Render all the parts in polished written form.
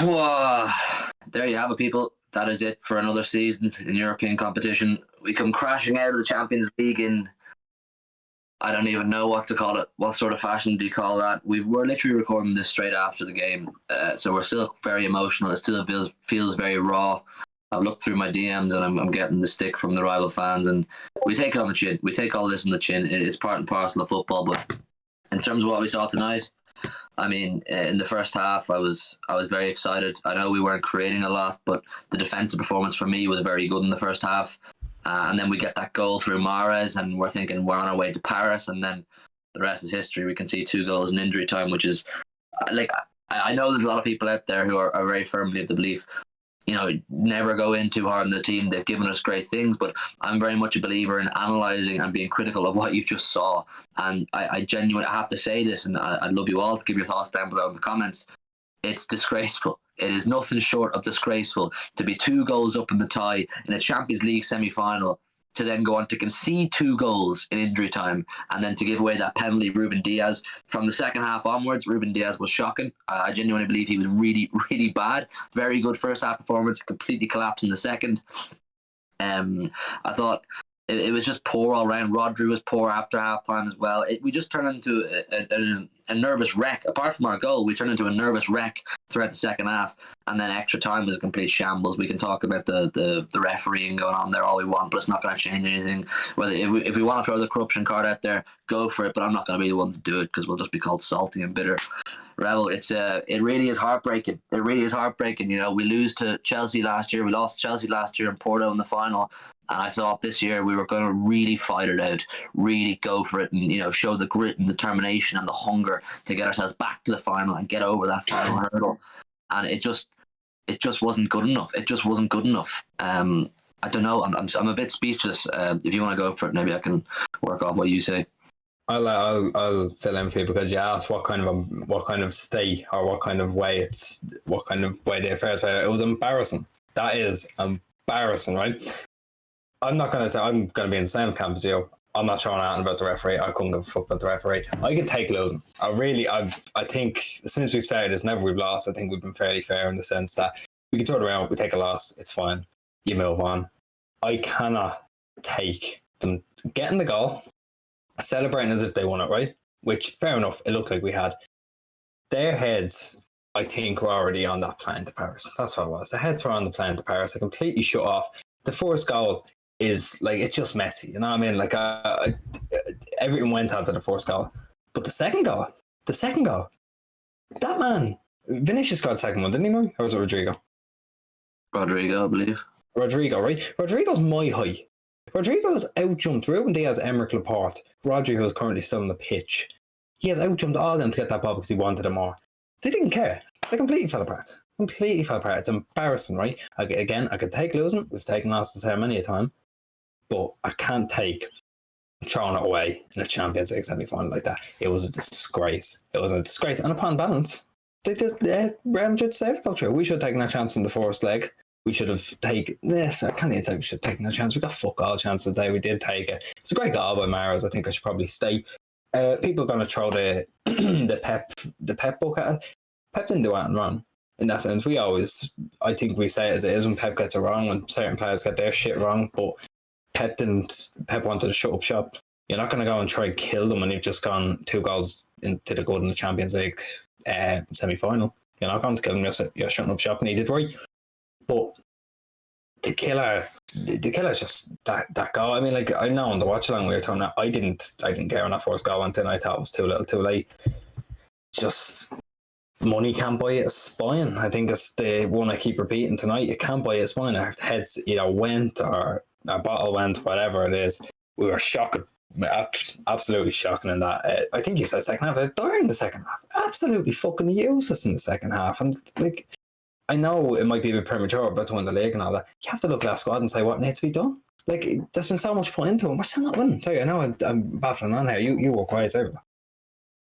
Whoa. There you have it, people. That is it for another season in European competition. We come crashing out of the Champions League in, I don't even know what to call it. What sort of fashion do you call that? We're literally recording this straight after the game, so we're still very emotional. It still feels very raw. I've looked through my DMs and I'm getting the stick from the rival fans, and we take it on the chin. We take all this on the chin. It's part and parcel of football. But in terms of what we saw tonight, I mean, in the first half, I was very excited. I know we weren't creating a lot, but the defensive performance for me was very good in the first half. And then we get that goal through Mahrez, and we're thinking we're on our way to Paris, and then the rest is history. We can see 2 goals in injury time, which is, like, I know there's a lot of people out there who are very firmly of the belief, never go in too hard on the team. They've given us great things, but I'm very much a believer in analysing and being critical of what you've just saw. And I genuinely have to say this, and I'd love you all to give your thoughts down below in the comments. It's disgraceful. It is nothing short of disgraceful to be 2 goals up in the tie in a Champions League semi-final, to then go on to concede 2 goals in injury time, and then to give away that penalty. Ruben Diaz, from the second half onwards, Ruben Diaz was shocking. I genuinely believe he was really, really bad. Very good first half performance, completely collapsed in the second. I thought it was just poor all round. Rodri was poor after halftime as well. We just turned into a nervous wreck. Apart from our goal, we turned into a nervous wreck throughout the second half, and then extra time was a complete shambles. We can talk about the refereeing going on there all we want, but it's not going to change anything. Whether if we want to throw the corruption card out there, go for it, but I'm not going to be the one to do it, because we'll just be called salty and bitter. Rebel, it really is heartbreaking. It really is heartbreaking. We lose to Chelsea last year. We lost to Chelsea last year in Porto in the final. And I thought this year we were going to really fight it out, really go for it, and show the grit and determination and the hunger to get ourselves back to the final and get over that final hurdle. And it just wasn't good enough. It just wasn't good enough. I don't know. I'm a bit speechless. If you want to go for it, maybe I can work off what you say. I'll fill in for you, because you asked what kind of state or what kind of way the affairs played. It was embarrassing. That is embarrassing, right? I'm not going to say I'm going to be in the same camp as you. I'm not throwing out about the referee. I couldn't give a fuck about the referee. I can take losing. I think since we started this, never we've lost. I think we've been fairly fair in the sense that we can throw it around. We take a loss. It's fine. You move on. I cannot take them getting the goal, celebrating as if they won it, right? Which, fair enough, it looked like we had. Their heads, I think, were already on that plane to Paris. That's what it was. Their heads were on the plane to Paris. They completely shut off. The first goal is like, it's just messy, you know what I mean? Like, everything went onto the first goal, but the second goal, that man, Vinicius got the second one, didn't he, Murray? Or was it Rodrigo? Rodrigo, I believe. Rodrigo, right? Rodrigo's my height. Rodrigo's outjumped Ruben Diaz, Emerick Laporte, Rodri, who is currently still on the pitch. He has outjumped all of them to get that ball because he wanted it more. They didn't care. They completely fell apart. It's embarrassing, right? I could take losing. We've taken losses how many a time, but I can't take throwing it away in a Champions League semi-final like that. It was a disgrace. And upon balance, they just Real Madrid saved the culture. We should have taken a chance in the first leg. We should have taken. I can't even say we should have taken a chance. We got fuck all chance today. We did take it. It's a great goal by Mahrez. I think I should probably stay. People are going to throw the Pep book at it. Pep didn't do anything wrong. In that sense, I think we say it as it is when Pep gets it wrong, when certain players get their shit wrong, but Pep wanted to shut up shop. You're not going to go and try and kill them when you've just gone 2 goals into the good in the Champions League semi-final. You're not going to kill them, you're shutting up shop, and he did right. But the killer's just that goal. I mean, like, I know on the watch along we were talking that I didn't care when that first goal went in. I thought it was too little too late. Just money can't buy a spine. I think that's the one I keep repeating tonight. You can't buy a spine. Our heads either went or our bottle went, whatever it is. We were shocked, absolutely shocking in that. I think you said second half. They're dire in the second half. Absolutely fucking useless in the second half. And like, I know it might be a bit premature about to win the league and all that. You have to look at that squad and say what needs to be done. Like, there's been so much put into them. We're still not winning. Sorry, I know I'm baffling on here. You were quiet over.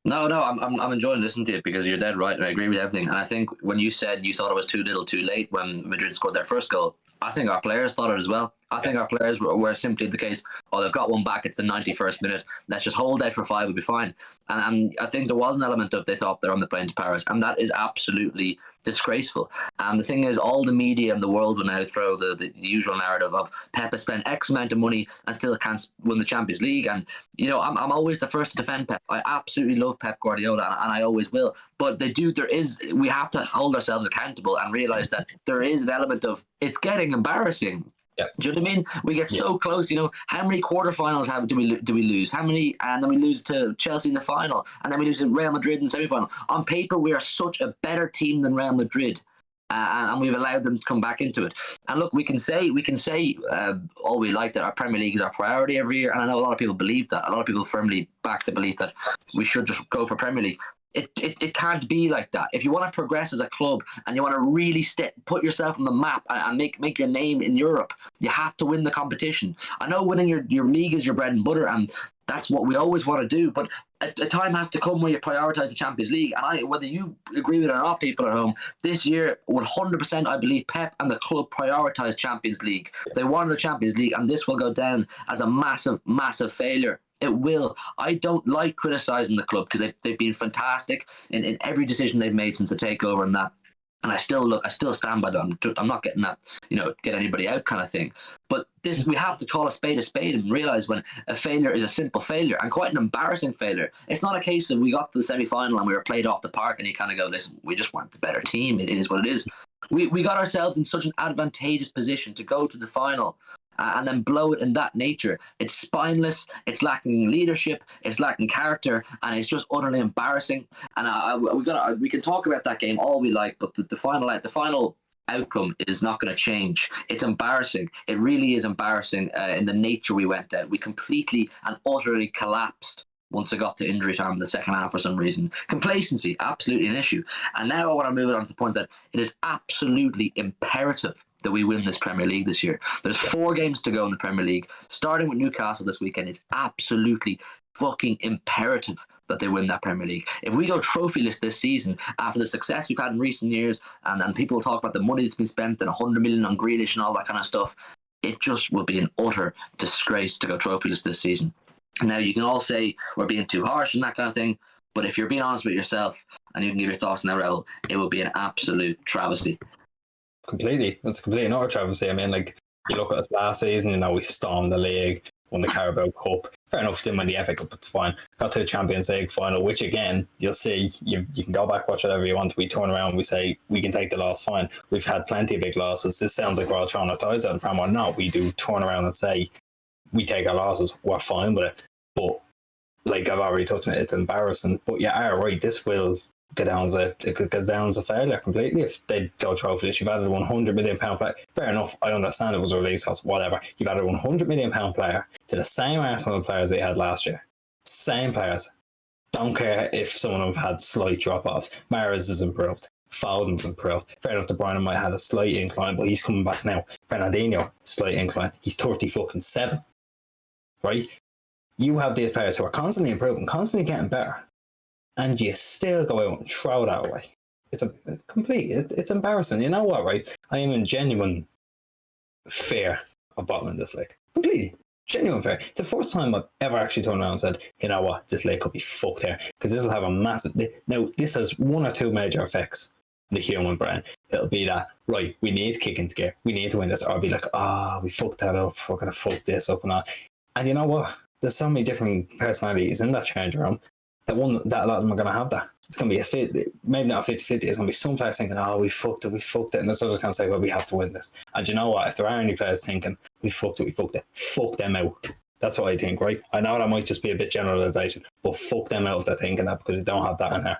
No, I'm enjoying listening to it, because you're dead right, and I agree with everything. And I think when you said you thought it was too little too late when Madrid scored their first goal, I think our players thought it as well. I think our players were simply the case, oh, they've got one back, it's the 91st minute, let's just hold out for 5, we'll be fine. And I think there was an element of they thought they're on the plane to Paris, and that is absolutely disgraceful. And the thing is, all the media in the world will now throw the usual narrative of Pep has spent X amount of money and still can't win the Champions League. And, you know, I'm always the first to defend Pep. I absolutely love Pep Guardiola, and I always will. But we have to hold ourselves accountable and realise that there is an element of it's getting embarrassing. Yeah. Do you know what I mean? We get so close. You know, how many quarterfinals do we lose? How many? And then we lose to Chelsea in the final, and then we lose to Real Madrid in the semi-final. On paper, we are such a better team than Real Madrid, and we've allowed them to come back into it. And look, we can say all we like, that our Premier League is our priority every year, and I know a lot of people believe that. A lot of people firmly back the belief that we should just go for Premier League. It can't be like that. If you want to progress as a club and you want to really put yourself on the map and make your name in Europe, you have to win the competition. I know winning your league is your bread and butter, and that's what we always want to do. But a time has to come where you prioritise the Champions League. And whether you agree with it or not, people at home, this year, 100%, I believe Pep and the club prioritised Champions League. They wanted the Champions League, and this will go down as a massive, massive failure. It will. I don't like criticising the club because they've been fantastic in every decision they've made since the takeover and that. And I still stand by them. I'm not getting that, get anybody out kind of thing. But we have to call a spade and realise when a failure is a simple failure and quite an embarrassing failure. It's not a case of we got to the semi-final and we were played off the park and you kind of go, listen, we just weren't the better team. It is what it is. We got ourselves in such an advantageous position to go to the final and then blow it in that nature. It's spineless, it's lacking leadership, it's lacking character, and it's just utterly embarrassing. And we can talk about that game all we like, but the final outcome is not going to change. It's embarrassing. It really is embarrassing in the nature we went out. We completely and utterly collapsed once it got to injury time in the second half for some reason. Complacency, absolutely an issue. And now I want to move it on to the point that it is absolutely imperative that we win this Premier League this year. There's 4 games to go in the Premier League, starting with Newcastle this weekend. It's absolutely fucking imperative that they win that Premier League. If we go trophyless this season, after the success we've had in recent years, and people talk about the money that's been spent and 100 million on Grealish and all that kind of stuff, it just will be an utter disgrace to go trophyless this season. Now, you can all say we're being too harsh and that kind of thing, but if you're being honest with yourself and you can give your thoughts on that level, it will be an absolute travesty. Completely. It's a complete utter travesty. I mean, like, you look at us last season, we stormed the league, won the Carabao Cup. Fair enough, didn't win the FA Cup, it's fine. Got to the Champions League final, which again, you'll see, you can go back, watch whatever you want. We turn around, we say, we can take the loss, fine. We've had plenty of big losses. This sounds like we're all throwing our toys out of the pram. Or no, we do turn around and say, we take our losses, we're fine with it. But, like I've already touched on it, it's embarrassing. But you are right, this will go down as a failure completely if they go trophyless. You've added a £100 million player. Fair enough, I understand it was a release cost, whatever. You've added a £100 million player to the same Arsenal players they had last year. Same players. Don't care if some of them had slight drop-offs. Mahrez has improved. Foden's improved. Fair enough, De Bruyne might have had a slight incline, but he's coming back now. Fernandinho, slight incline. He's 37. Right? You have these players who are constantly improving, constantly getting better, and you still go out and throw that away. It's embarrassing. You know what, right? I am in genuine fear of bottling this league. Completely. Genuine fear. It's the first time I've ever actually turned around and said, you know what, this league could be fucked here. Because this will have a massive... Now, this has 1 or 2 major effects in the human brain. It'll be that, right, we need to kick into gear. We need to win this. Or I'll be like, we fucked that up. We're going to fuck this up and all. And you know what? There's so many different personalities in that change room that a lot of them are going to have that. It's going to be maybe not 50-50. It's going to be some players thinking, we fucked it. And there's others going to say, well, we have to win this. And you know what? If there are any players thinking, we fucked it, fuck them out. That's what I think, right? I know that might just be a bit generalisation, but fuck them out if they're thinking that, because they don't have that in there.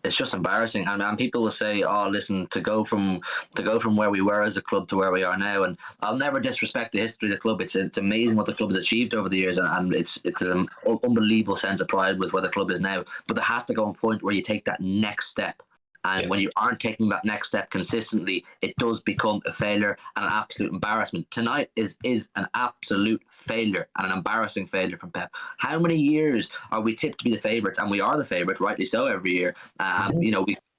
It's just embarrassing, and people will say, "Oh, listen, to go from where we were as a club to where we are now." And I'll never disrespect the history of the club. It's amazing what the club has achieved over the years, and it's an unbelievable sense of pride with where the club is now. But there has to go a point where you take that next step. And when you aren't taking that next step consistently, it does become a failure and an absolute embarrassment. Tonight is an absolute failure and an embarrassing failure from Pep. How many years are we tipped to be the favourites? And we are the favourites, rightly so, every year.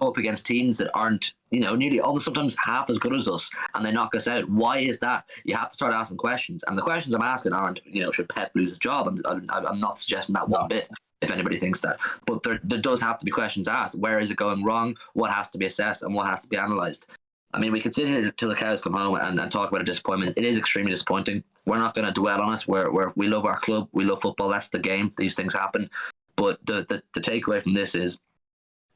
up against teams that aren't, nearly almost sometimes half as good as us, and they knock us out. Why is that? You have to start asking questions, and the questions I'm asking aren't, should Pep lose his job? I'm not suggesting that one bit. If anybody thinks that, but there does have to be questions asked. Where is it going wrong? What has to be assessed, and what has to be analysed? I mean, we can sit here till the cows come home and talk about a disappointment. It is extremely disappointing. We're not going to dwell on it. We love our club. We love football. That's the game. These things happen. But the takeaway from this is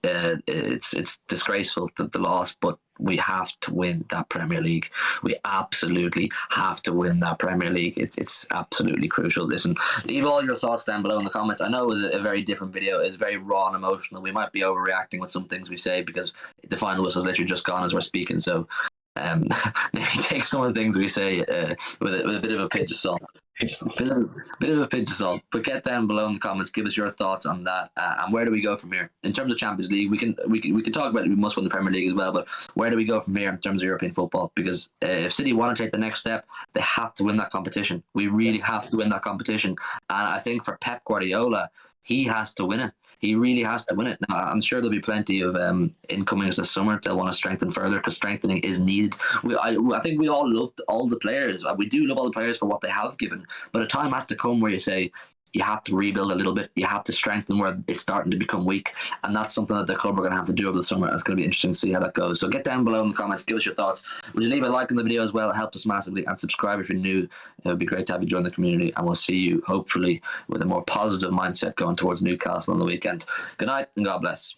it's disgraceful, the loss, but we have to win that Premier League. We absolutely have to win that Premier League. It's absolutely crucial. Listen, leave all your thoughts down below in the comments. I know it was a very different video. It's very raw and emotional. We might be overreacting with some things we say because the final whistle is literally just gone as we're speaking. So maybe take some of the things we say with a bit of a pinch of salt. Bit of a pinch of salt. But get down below in the comments. Give us your thoughts on that. And where do we go from here in terms of Champions League? We can talk about it. We must win the Premier League as well. But where do we go from here in terms of European football? Because if City want to take the next step, they have to win that competition. We really have to win that competition. And I think for Pep Guardiola, he has to win it. He really has to win it. Now, I'm sure there'll be plenty of incomings this summer. They'll want to strengthen further because strengthening is needed. I think we all love all the players. We do love all the players for what they have given. But a time has to come where you say, you have to rebuild a little bit. You have to strengthen where it's starting to become weak. And that's something that the club are going to have to do over the summer. It's going to be interesting to see how that goes. So get down below in the comments. Give us your thoughts. Would you leave a like on the video as well? It helps us massively. And subscribe if you're new. It would be great to have you join the community. And we'll see you, hopefully, with a more positive mindset going towards Newcastle on the weekend. Good night and God bless.